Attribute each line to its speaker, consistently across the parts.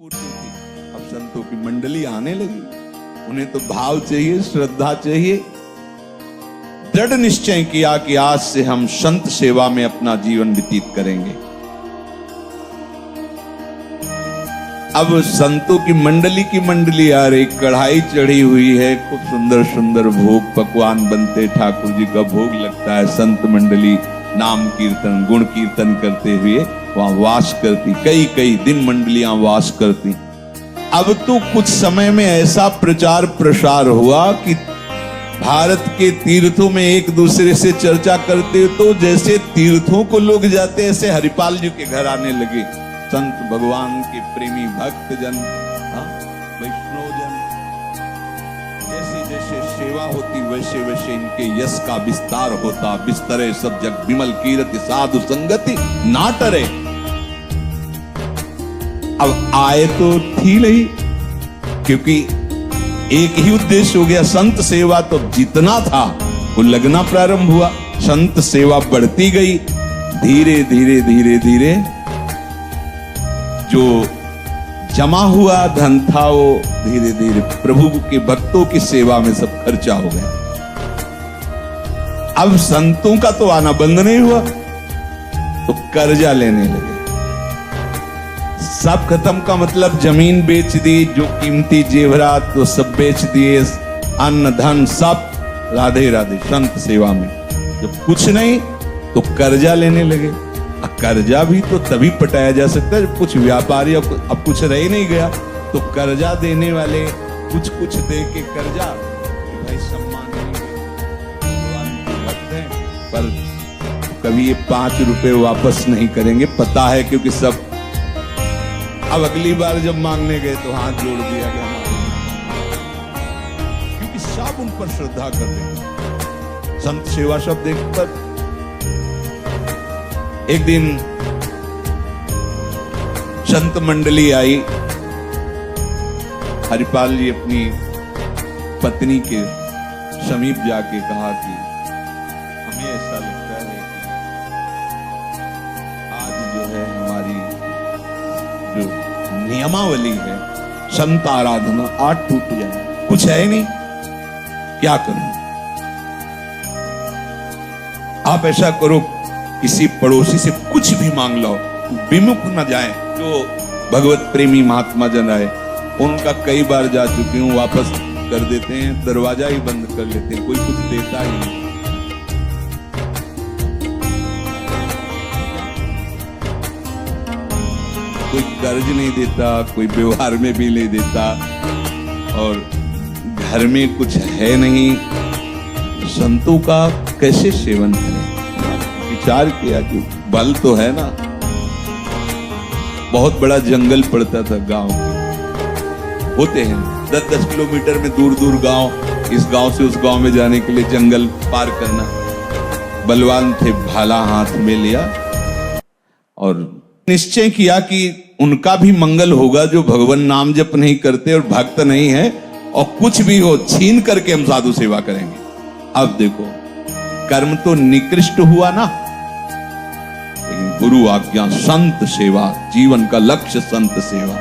Speaker 1: फूटी थी, अब संतों की मंडली आने लगी। उन्हें तो भाव चाहिए, श्रद्धा चाहिए। दृढ़ निश्चय किया कि आज से हम संत सेवा में अपना जीवन व्यतीत करेंगे। अब संतों की मंडली आ रही, कढ़ाई चढ़ी हुई है, खूब सुंदर सुंदर भोग पकवान बनते, ठाकुर जी का भोग लगता है। संत मंडली नाम कीर्तन गुण कीर्तन करते हुए वहां वास करती, कई कई दिन मंडलियां वास करती। अब तो कुछ समय में ऐसा प्रचार प्रसार हुआ कि भारत के तीर्थों में एक दूसरे से चर्चा करते तो जैसे तीर्थों को लोग जाते ऐसे हरिपाल जी के घर आने लगे। संत भगवान के प्रेमी भक्त जन, वैष्णव जन, जैसे जैसे सेवा होती वैसे वैसे इनके यश का विस्तार होता। बिस्तरे सब जग विमल कीरति साधु संगति ना टरे। अब आए तो थी नहीं, क्योंकि एक ही उद्देश्य हो गया, संत सेवा तो जितना था वो लगना प्रारंभ हुआ। संत सेवा बढ़ती गई, धीरे धीरे धीरे धीरे जो जमा हुआ धन था वो धीरे धीरे प्रभु के भक्तों की सेवा में सब खर्चा हो गया। अब संतों का तो आना बंद नहीं हुआ, तो कर्जा लेने लगे। सब खत्म का मतलब जमीन बेच दी, जो कीमती जेवरात तो सब बेच दिए, अन्न धन सब राधे राधे संत सेवा में। जब कुछ नहीं तो कर्जा लेने लगे। कर्जा भी तो तभी पटाया जा सकता है जब कुछ व्यापारी, अब कुछ रह नहीं गया तो कर्जा देने वाले कुछ कुछ दे के कर्जा, भाई सम्मान रखते हैं, पर कभी ये 5 रुपए वापस नहीं करेंगे, पता है, क्योंकि सब अब अगली बार जब मांगने गए तो हाथ जोड़ दिया गया, क्योंकि सब उन पर श्रद्धा करते हैं। संत सेवा शब्द देखकर एक दिन संत मंडली आई। हरिपाल जी अपनी पत्नी के समीप जाके कहा कि हमें ऐसा लगता है कि आज जो है हमारी जो नियमावली है संत आराधना आज टूट जाए, कुछ है नहीं, क्या करूं? आप ऐसा करो, किसी पड़ोसी से कुछ भी मांग लो, विमुख न जाए। जो भगवत प्रेमी महात्मा जन आए उनका कई बार जा चुकी हूं, वापस कर देते हैं, दरवाजा ही बंद कर लेते हैं, कोई कुछ देता ही नहीं। कोई कर्ज नहीं देता, कोई व्यवहार में भी नहीं देता, और घर में कुछ है नहीं। संतों का कैसे सेवन करें? विचार किया कि बल तो है ना। बहुत बड़ा जंगल पड़ता था गांव के, होते हैं 10-10 किलोमीटर में दूर दूर गांव, इस गांव से उस गांव में जाने के लिए जंगल पार करना। बलवान थे, भाला हाथ में लिया और निश्चय किया कि उनका भी मंगल होगा जो भगवान नाम जप नहीं करते और भक्त नहीं है, और कुछ भी हो छीन करके हम साधु सेवा करेंगे। अब देखो, कर्म तो निकृष्ट हुआ ना, लेकिन गुरु आज्ञा संत सेवा, जीवन का लक्ष्य संत सेवा।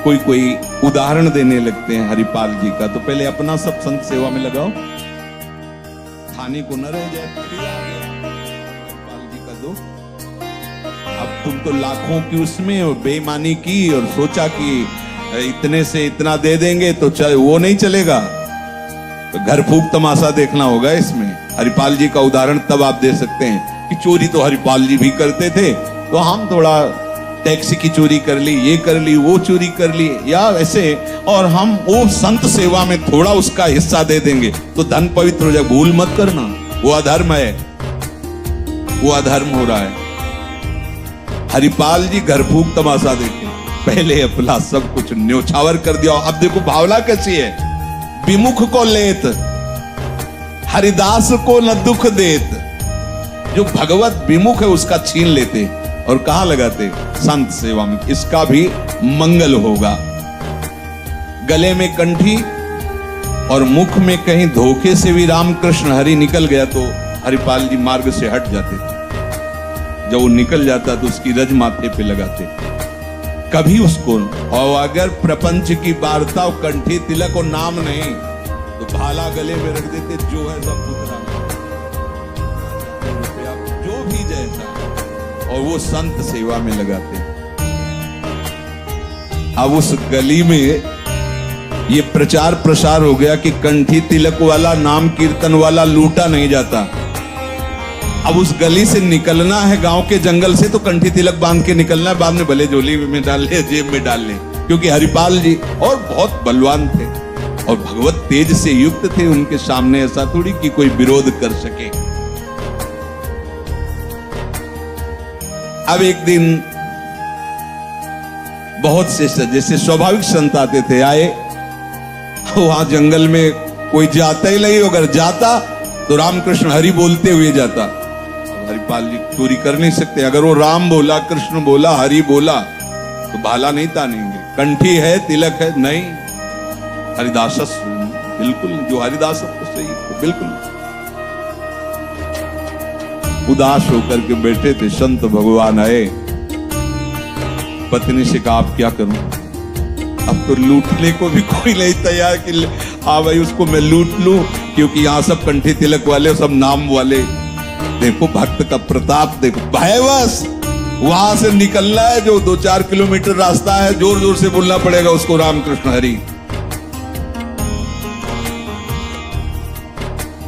Speaker 1: कोई कोई उदाहरण देने लगते हैं हरिपाल जी का, तो पहले अपना सब संत सेवा में लगाओ, खाने को न रह जाए। हरिपाल जी का दो। अब तुम तो लाखों की उसमें बेईमानी की और सोचा कि इतने से इतना दे देंगे तो वो नहीं चलेगा, तो घर फूक तमाशा देखना होगा इसमें। हरिपाल जी का उदाहरण तब आप दे सकते हैं कि चोरी तो हरिपाल जी भी करते थे, तो हम थोड़ा टैक्सी की चोरी कर ली, ये कर ली, वो चोरी कर ली, या ऐसे, और हम वो संत सेवा में थोड़ा उसका हिस्सा दे देंगे तो धन पवित्र हो जाए। भूल मत करना, वो अधर्म है, वो अधर्म हो रहा है। हरिपाल जी घर फूक तमाशा देखे, पहले अपना सब कुछ न्योछावर कर दिया। अब देखो भावना कैसी है, विमुख को लेत हरिदास को न दुख देत। जो भगवत विमुख है उसका छीन लेते और कहां लगाते? संत सेवा में। इसका भी मंगल होगा। गले में कंठी और मुख में कहीं धोखे से भी रामकृष्ण हरि निकल गया तो हरिपाल जी मार्ग से हट जाते थे। जब वो निकल जाता तो उसकी रज माथे पे लगाते। कभी उसको, और अगर प्रपंच की वार्ता कंठी तिलक और नाम नहीं तो भाला गले में रख देते, जो है सब पुतरा, जो भी जैसा, और वो संत सेवा में लगाते। अब उस गली में ये प्रचार प्रसार हो गया कि कंठी तिलक वाला, नाम कीर्तन वाला लूटा नहीं जाता। अब उस गली से निकलना है, गांव के जंगल से, तो कंठी तिलक बांध के निकलना है, बाद में भले झोली में डाल ले, जेब में डाल ले, क्योंकि हरिपाल जी और बहुत बलवान थे और भगवत तेज से युक्त थे। उनके सामने ऐसा थोड़ी कि कोई विरोध कर सके। अब एक दिन बहुत से जैसे स्वाभाविक संत आते थे, आए, वहां जंगल में कोई जाता ही नहीं, अगर जाता तो रामकृष्ण हरि बोलते हुए जाता। हरिपाल जी चोरी कर नहीं सकते, अगर वो राम बोला, कृष्ण बोला, हरि बोला तो भाला नहीं तानेंगे। कंठी है, तिलक है, नहीं, हरिदास बिल्कुल, जो हरिदास तो सही, तो बिल्कुल। उदास होकर के बैठे थे, संत भगवान आए, पत्नी से कहा आप क्या करूं, अब तो लूटने को भी कोई नहीं तैयार कि हाँ भाई उसको मैं लूट लूं, क्योंकि यहाँ सब कंठी तिलक वाले, सब नाम वाले। देखो भक्त का प्रताप देखो, भयवश वहां से निकलना है, जो 2-4 किलोमीटर रास्ता है, जोर जोर से बोलना पड़ेगा उसको रामकृष्ण हरि।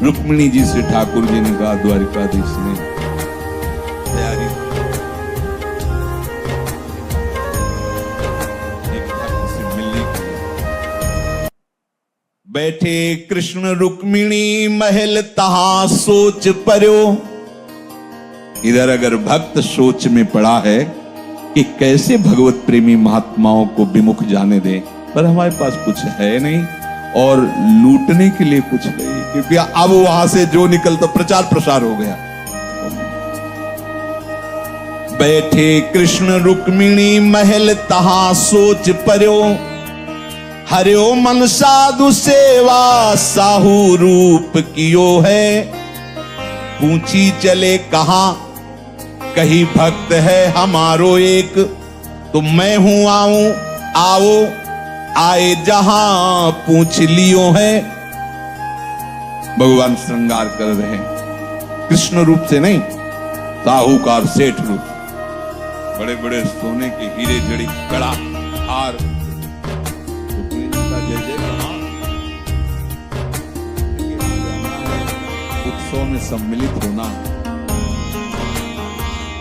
Speaker 1: रुक्मिणी जी से ठाकुर जी ने कहा, द्वारिकाधीश ने तैयारी, एक भक्त से मिलने के लिए। बैठे कृष्ण रुक्मिणी महल तहां सोच पर्यो। इधर अगर भक्त सोच में पड़ा है कि कैसे भगवत प्रेमी महात्माओं को विमुख जाने दे, पर हमारे पास कुछ है नहीं और लूटने के लिए कुछ नहीं, क्योंकि अब वहां से जो निकलता प्रचार प्रसार हो गया। बैठे कृष्ण रुक्मिणी महल तहां सोच पर्यो। हरियो मन साधु सेवा साहू रूप कियो है। पूछी चले कहां कही भक्त है हमारो एक। तो मैं हूं आऊं आओ आए जहां पूछ लियो है। भगवान श्रृंगार कर रहे हैं, कृष्ण रूप से नहीं, साहूकार सेठ रूप, बड़े बड़े सोने के हीरे जड़ी कड़ा हार, जय जय उत्सव में सम्मिलित होना।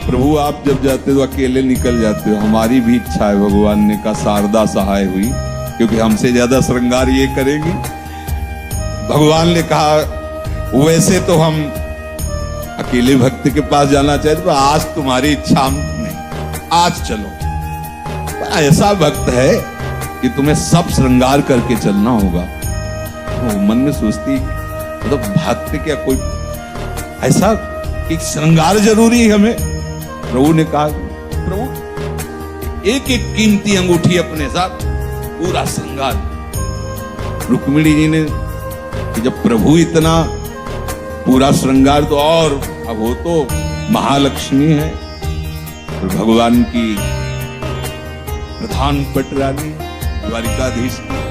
Speaker 1: प्रभु आप जब जाते हो अकेले निकल जाते हो, हमारी भी इच्छा है, भगवान ने कहा शारदा सहाय हुई, क्योंकि हमसे ज्यादा श्रृंगार ये करेंगी। भगवान ने कहा वैसे तो हम अकेले भक्त के पास जाना चाहते, तो आज तुम्हारी इच्छा नहीं, आज चलो। ऐसा भक्त है कि तुम्हें सब श्रृंगार करके चलना होगा। तो मन में सोचती तो भक्त क्या कोई ऐसा कि श्रृंगार जरूरी है हमें। प्रभु ने कहा प्रभु एक एक कीमती अंगूठी अपने साथ, पूरा श्रृंगार। रुक्मिणी जी ने जब प्रभु इतना पूरा श्रृंगार, तो और अब वो तो महालक्ष्मी है, तो भगवान की प्रधान पटरानी द्वारिकाधीश की।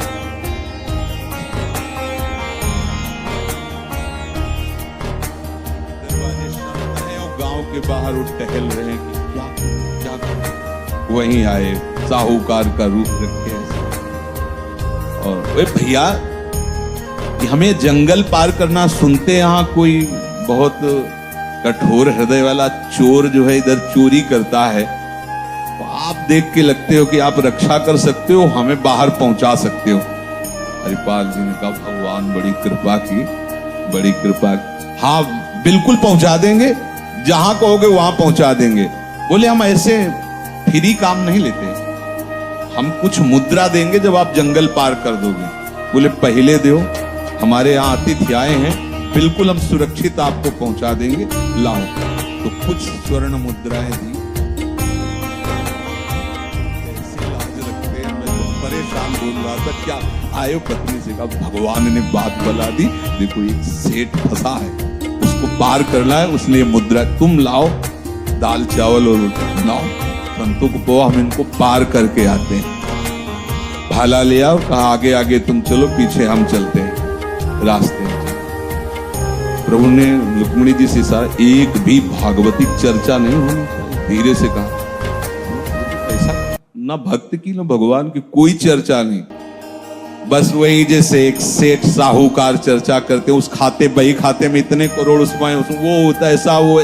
Speaker 1: दरवाजे शांत है और गांव के बाहर वो टहल रहे हैं कि क्या क्या। वहीं आए साहूकार का रूप रखे और वे भैया हमें जंगल पार करना, सुनते यहाँ कोई बहुत कठोर हृदय वाला चोर जो है इधर चोरी करता है, तो आप देख के लगते हो कि आप रक्षा कर सकते हो, हमें बाहर पहुंचा सकते हो। हरिपाल जी ने कहा भगवान बड़ी कृपा की, बड़ी कृपा की। हाँ बिल्कुल पहुंचा देंगे, जहां कहोगे वहां पहुंचा देंगे। बोले हम ऐसे फ्री काम नहीं लेते, हम कुछ मुद्रा देंगे जब आप जंगल पार कर दोगे। बोले पहले दो, हमारे यहाँ अतिथि आए हैं, बिल्कुल हम सुरक्षित आपको पहुंचा देंगे, लाओ। तो कुछ स्वर्ण मुद्राएं दी। कैसी लाज रखते हैं, मैं तो परेशान बोल रहा था क्या आयो। पत्नी से कहा भगवान ने बात बता दी, देखो एक सेठ फंसा है, उसको पार करना है, उसने ये मुद्रा तुम लाओ, दाल चावल और रोटी लाओ। संतों को कहो हम इनको पार करके आते हैं। भाला ले आओ, कहा आगे आगे तुम चलो, पीछे हम चलते हैं रास्ते में। प्रभु ने रुक्मिणी जी से इशारा, एक भी भागवती चर्चा नहीं होनी चाहिए, धीरे से कहा। ऐसा ना भक्त की ना भगवान की कोई चर्चा नहीं, बस वही जैसे एक सेठ साहूकार चर्चा करते, उस खाते बही खाते में इतने करोड़ उसमें वो होता है ऐसा, वो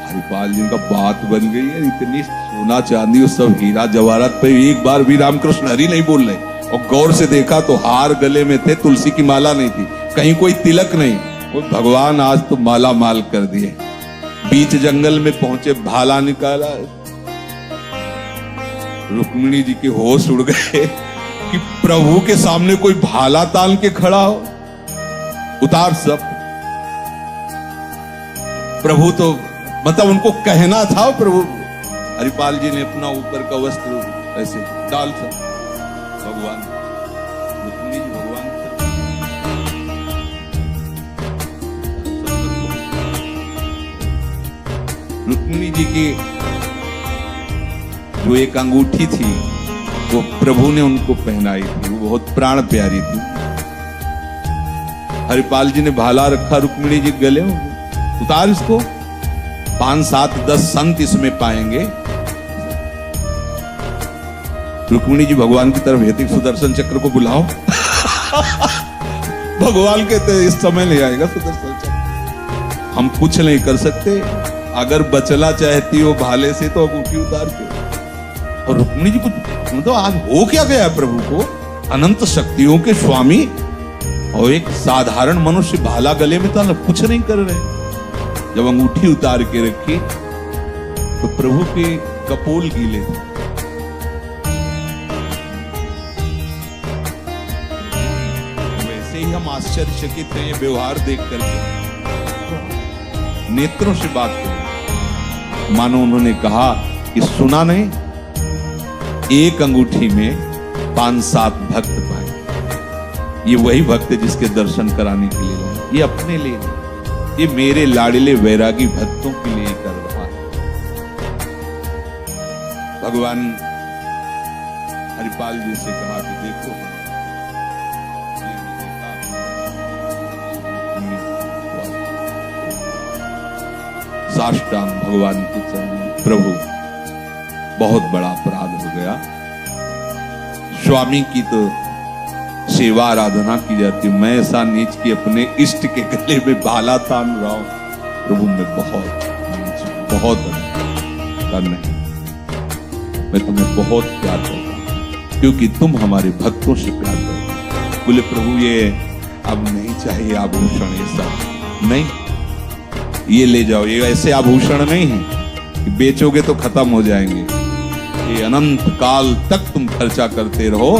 Speaker 1: हरिपाल जी का बात बन गई है, इतनी सोना चांदी और सब हीरा जवाहरात पे एक बार भी रामकृष्ण हरि नहीं बोल रहे। और गौर से देखा तो हार गले में थे, तुलसी की माला नहीं थी, कहीं कोई तिलक नहीं। वो भगवान आज तो माला माल कर दिए। बीच जंगल में पहुंचे, भाला निकाला, रुक्मिणी जी के होश उड़ गए कि प्रभु के सामने कोई भाला तान के खड़ा हो। उतार सब। प्रभु तो मतलब उनको कहना था, प्रभु हरिपाल जी ने अपना ऊपर का वस्त्र ऐसे डाल सब। भगवान रुक्मिणी जी भगवान रुक्मिणी जी की जो एक अंगूठी थी वो प्रभु ने उनको पहनाई थी, वो बहुत प्राण प्यारी थी। हरिपाल जी ने भाला रखा रुक्मिणी जी गले, उतार इसको, 5, 7, 10 संत इसमें पाएंगे। रुक्मिणी जी भगवान की तरफ हेतु सुदर्शन चक्र को बुलाओ। भगवान कहते इस समय नहीं आएगा सुदर्शन चक्र, हम कुछ नहीं कर सकते, अगर बचना चाहती हो भाले से तो अंगूठी उतार के। और रुक्मिणी जी को तो आज हो क्या गया, प्रभु को अनंत शक्तियों के स्वामी और एक साधारण मनुष्य भाला गले में तो कुछ नहीं कर रहे। जब अंगूठी उतार के रखी तो प्रभु के कपोल गीले थे। वैसे ही हम आश्चर्यचकित हैं ये व्यवहार देख करके, नेत्रों से बात करें, मानो उन्होंने कहा कि सुना नहीं, एक अंगूठी में 5-7 भक्त पाए। ये वही भक्त है जिसके दर्शन कराने के लिए लाए, ये अपने लिए, ये मेरे लाडले वैरागी भक्तों के लिए कर रहा है। भगवान हरिपाल जी से कहा कि देखो साष्टांग भगवान के चरण, प्रभु बहुत बड़ा अपराध हो गया। स्वामी की तो सेवा आराधना की जाती, मैं ऐसा नीच कि अपने इष्ट के गले में भाला तान रहा हूं। प्रभु मैं बहुत नहीं, मैं तुम्हें बहुत प्यार करता हूं क्योंकि तुम हमारे भक्तों से प्यार करते हो। बोले प्रभु ये अब नहीं चाहिए आभूषण, ये सब नहीं, ये ले जाओ, ये ऐसे आभूषण नहीं है कि बेचोगे तो खत्म हो जाएंगे, ये अनंत काल तक तुम खर्चा करते रहो,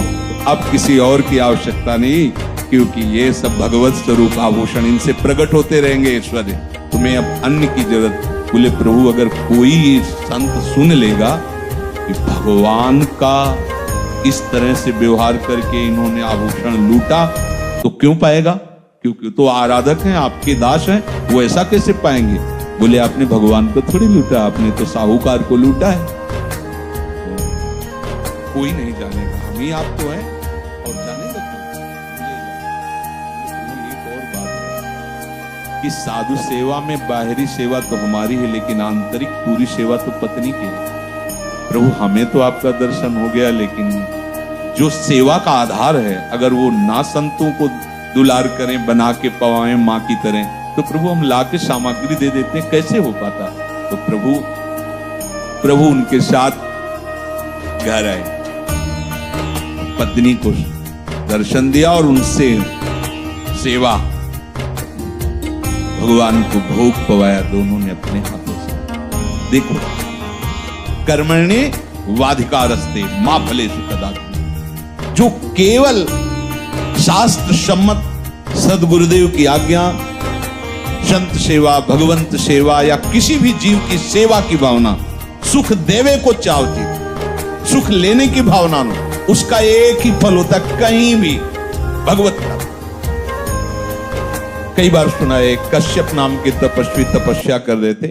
Speaker 1: अब किसी और की आवश्यकता नहीं, क्योंकि ये सब भगवत स्वरूप आभूषण, इनसे प्रकट होते रहेंगे ऐश्वर्य, तुम्हें अब अन्य की जरूरत। बोले प्रभु अगर कोई संत सुन लेगा कि भगवान का इस तरह से व्यवहार करके इन्होंने आभूषण लूटा तो क्यों पाएगा, क्योंकि तो आराधक हैं, आपके दास हैं, वो ऐसा कैसे पाएंगे। बोले आपने भगवान को थोड़ी लूटा, आपने तो साहूकार को लूटा है। कोई नहीं जानेगा, हम ही आप तो हैं और जानेगा एक और बात है कि साधु सेवा में बाहरी सेवा तो हमारी है, लेकिन आंतरिक पूरी सेवा तो पत्नी की है। प्रभु हमें तो आपका दर्शन हो गया, लेकिन जो सेवा का आधार है, अगर वो ना संतों को दुलार करें, बना के पवाएं माँ की तरह, तो प्रभु हम ला के सामग्री दे देते हैं, कैसे हो पाता। तो प्रभु उनके साथ घर आए, पत्नी को दर्शन दिया और उनसे सेवा, भगवान को भोग पवाया दोनों ने अपने हाथों से। देखो कर्मण्ये वाधिकारस्ते मां फलेषु कदाचित्, जो केवल शास्त्र सम्मत सदगुरुदेव की आज्ञा, संत सेवा, भगवंत सेवा या किसी भी जीव की सेवा की भावना, सुख देवे को चाहती, सुख लेने की भावना न, उसका एक ही फल होता कहीं भी भगवत का। कई बार सुना है, कश्यप नाम के तपस्वी तपस्या कर रहे थे,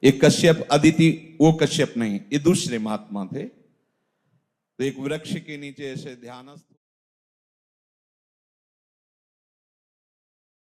Speaker 1: एक कश्यप अदिति, वो कश्यप नहीं, ये दूसरे महात्मा थे। तो एक वृक्ष के नीचे ऐसे ध्यानस्थ